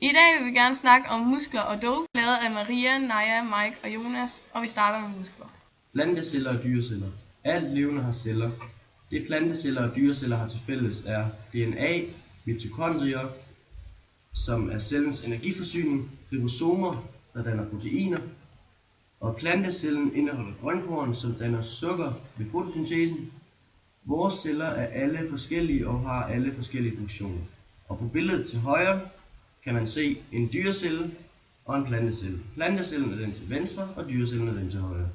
I dag vil vi gerne snakke om muskler og doping, lavet af Maria, Naja, Mike og Jonas, og vi starter med muskler. Planteceller og dyreceller. Alt levende har celler. Det planteceller og dyreceller har til fælles er DNA, mitokondrier, som er cellens energiforsyning, ribosomer, der danner proteiner, og plantecellen indeholder grønkorn, som danner sukker ved fotosyntesen. Vores celler er alle forskellige og har alle forskellige funktioner. Og på billedet til højre kan man se en dyrecelle og en plantecelle. Plantecellen er den til venstre, og dyrecellen er den til højre.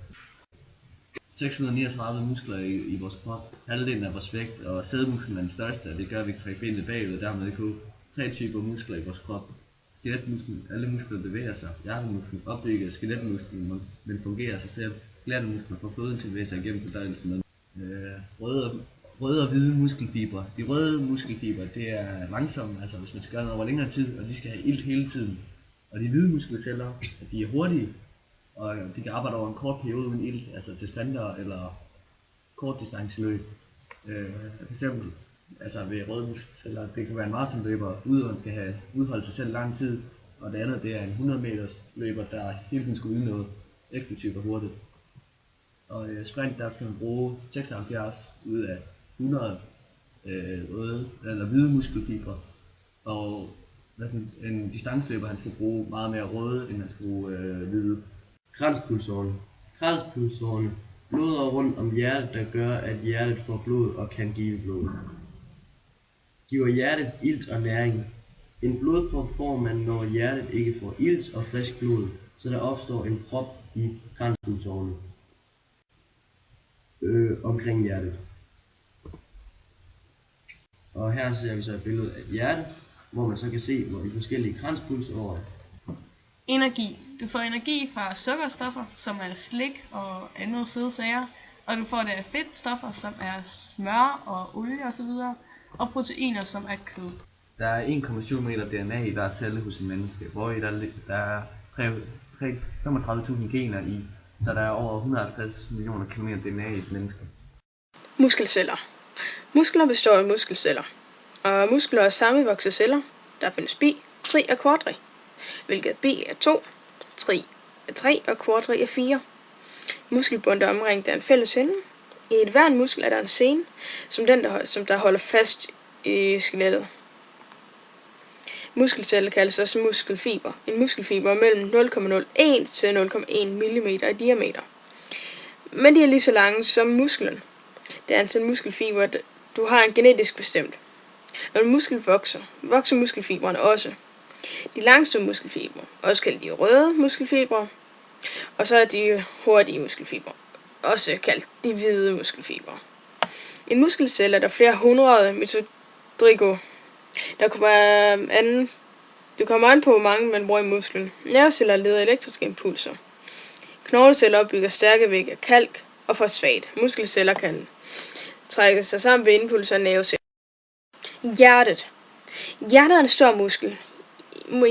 639 muskler i vores krop. Halvdelen af vores vægt, og sædemusklen er den største, og det gør, at vi kan trække benene bagud, og dermed kunne 3 typer muskler i vores krop. Skeletmusklen, alle muskler bevæger sig. Hjertemusklen opbygger skeletmusklen, men fungerer af sig selv. Glattemusklen får foden til at bevæge sig igennem fordøjelsen med røde og hvide muskelfibre. De røde muskelfibre, det er langsomme, altså hvis man skal gøre noget over længere tid, og de skal have ilt hele tiden. Og de hvide muskelceller, de er hurtige, og de kan arbejde over en kort periode uden ilt, altså til sprinter eller kortdistanceløb. For eksempel altså ved røde muskelceller, det kan være en maratonløber, udøveren skal have udholdt sig selv lang tid, og det andet det er en 100 meters løber, der hele tiden skal yde noget eksplosivt og hurtigt. Og sprint, der kan man bruge 76 ud af 100 røde eller hvide muskelfibre, og en distanceløber, han skal bruge meget mere røde, end han skal bruge hvide. Kranspulsårene. Kranspulsårene bløder rundt om hjertet, der gør, at hjertet får blod og kan give blod. Giver hjertet ilt og næring. En blodprop får man, når hjertet ikke får ilt og frisk blod, så der opstår en prop i kranspulsårene omkring hjertet. Og her ser vi så et billede af hjertet, hvor man så kan se, hvor de forskellige kranspulsårer. Energi. Du får energi fra sukkerstoffer, som er slik og andre søde sager, og du får det af fedtstoffer, som er smør og olie osv., og proteiner, som er kød. Der er 1,7 meter DNA i hver celle hos en menneske, hvor der er 35.000 gener i, så der er over 150 millioner kilometer DNA i et menneske. Muskelceller. Muskler består af muskelceller, og muskler er sammenvoksede celler. Der findes bi, tri og quadri, hvilket bi er 2, tri er 3 og quadri er 4. Muskelbundet er omringet af en fælles hinde. I et hver muskel er der en sene, som der holder fast i skelettet. Muskelceller kaldes også muskelfiber. En muskelfiber er mellem 0,01 til 0,1 mm i diameter. Men de er lige så lange som musklen. Det antal muskelfiber, du har en genetisk bestemt. Når en muskel vokser muskelfibrene også. De langste muskelfibre, også kaldet de røde muskelfibre, og så er de hurtige muskelfibre, også kaldt de hvide muskelfibre. En muskelcelle er der flere hundrede mitokondrier. Det kommer an på, hvor mange man bruger i musklen. Nerveceller leder elektriske impulser. Knogleceller opbygger stærke væg af kalk og fosfat. Muskelceller kan trække sig sammen ved impulser af nerveceller. Hjertet. Hjertet er en stor muskel.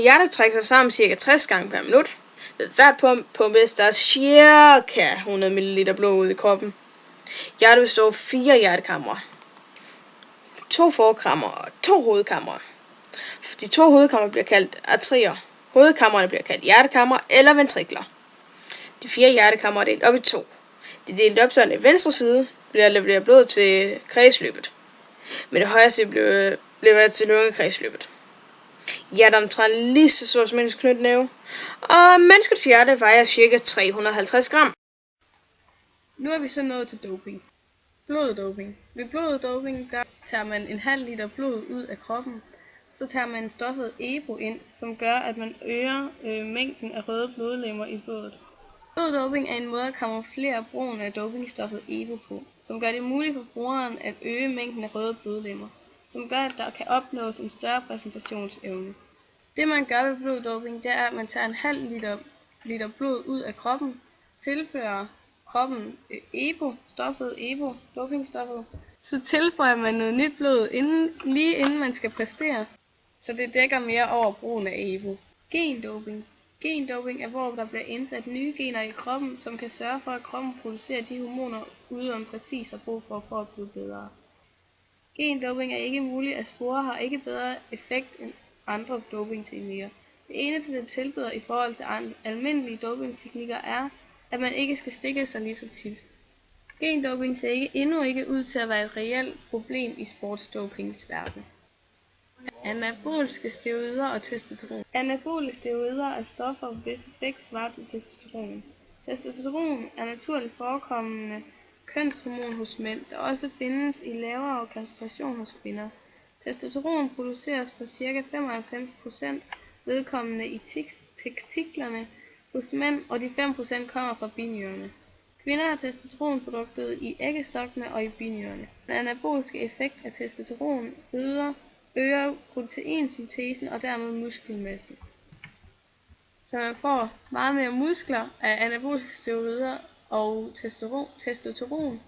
Hjertet trækker sig sammen cirka 60 gange per minut. Ved hvert pumpe der er cirka 100 ml blod ud i kroppen. Hjertet består af 4 hjertekamre, 2 forkamre og 2 hovedkamre. De 2 hovedkamre bliver kaldt arterier. Hovedkamrene bliver kaldt hjertekamre eller ventrikler. De 4 hjertekamre er delt op i 2. De er delt op sådan, at venstre side bliver leveret blod til kredsløbet, men det højre side bliver leveret til lungekredsløbet. Hjertet er omtrent lige så stort som en knytnæve, og menneskets hjerte vejer ca. 350 gram. Nu er vi så nået til doping. Bloddoping. Ved bloddoping, der tager man en halv liter blod ud af kroppen. Så tager man stoffet EPO ind, som gør, at man øger mængden af røde blodlegemer i blodet. Bloddoping er en måde at kamuflere brugen af dopingstoffet EPO på, som gør det muligt for brugeren at øge mængden af røde blodlegemer, som gør, at der kan opnås en større præsentationsevne. Det man gør ved bloddoping, det er, at man tager en halv liter blod ud af kroppen, tilfører kroppen stoffet dopingstoffet. Så tilføjer man noget nyt blod, lige inden man skal præstere, så det dækker mere over brugen af EPO. Gendoping. Gendoping er, hvor der bliver indsat nye gener i kroppen, som kan sørge for, at kroppen producerer de hormoner, udøveren præcis har brug for at blive bedre. Gendoping er ikke muligt at spore, har ikke bedre effekt end andre dopingteknikker. Det eneste, det tilbyder i forhold til almindelige dopingteknikker er, at man ikke skal stikke sig lige så tit. Gendoping ser endnu ikke ud til at være et reelt problem i sportsdopings verden. Anaboliske steroider og testosteron. Anabole steroider er stoffer, hvis effekt svarer til testosteron. Testosteron er naturligt forekommende kønshormon hos mænd, der også findes i lavere koncentration hos kvinder. Testosteron produceres for ca. 95% vedkommende i testiklerne hos mænd, og de 5% kommer fra binyrerne. Kvinder har testosteronproduktet i æggestokkene og i binyrerne. Den anaboliske effekt af testosteron øger proteinsyntesen og dermed muskelmassen. Så man får meget mere muskler af anaboliske steroider og testosteron,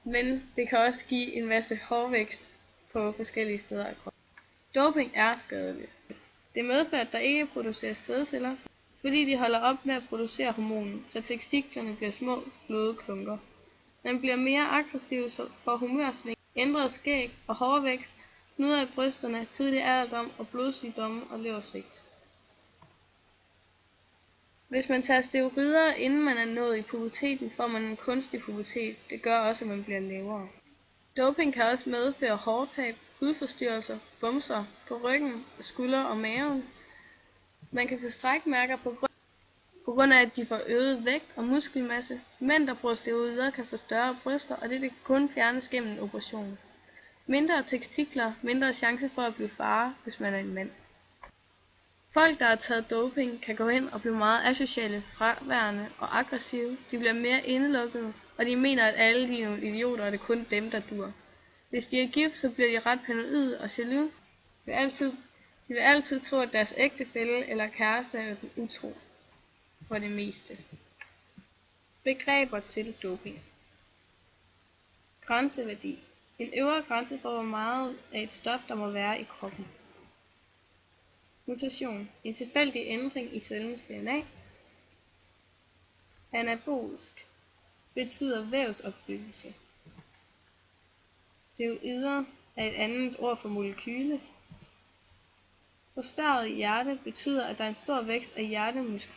men det kan også give en masse hårvækst på forskellige steder i kroppen. Doping er skadeligt. Det medfører, at der ikke produceres sædceller, fordi de holder op med at producere hormonen, så testiklerne bliver små bløde klunker. Man bliver mere aggressiv for humørsving, ændret skæg og hårvækst, knuder i brysterne, tidlig alderdom og blodsygdomme og leversvigt. Hvis man tager steroider, inden man er nået i puberteten, får man en kunstig pubertet. Det gør også, at man bliver lavere. Doping kan også medføre hårtab, hudforstyrrelser, bumser på ryggen, skuldre og maven. Man kan få strækmærker på grund af, at de får øget vægt og muskelmasse. Mænd, der bruger steroider, kan få større bryster, og det kan kun fjernes gennem en operation. Mindre testikler, mindre chance for at blive far, hvis man er en mand. Folk, der har taget doping, kan gå hen og blive meget asociale, fraværende og aggressive. De bliver mere indelukkede, og de mener, at alle de er nogle idioter, og det er kun dem, der dur. Hvis de er gift, så bliver de ret paranoide og jaloux. De vil altid tro, at deres ægtefælle eller kæreste er den utro. For det meste. Begreber til doping. Grænseværdi. En øvre grænse for, hvor meget af et stof, der må være i kroppen. Mutation. En tilfældig ændring i cellens DNA. Anabolisk. Betyder vævsopbyggelse. Steroider er et andet ord for molekyle. Forstørret hjerte betyder, at der er en stor vækst af hjertemuskler.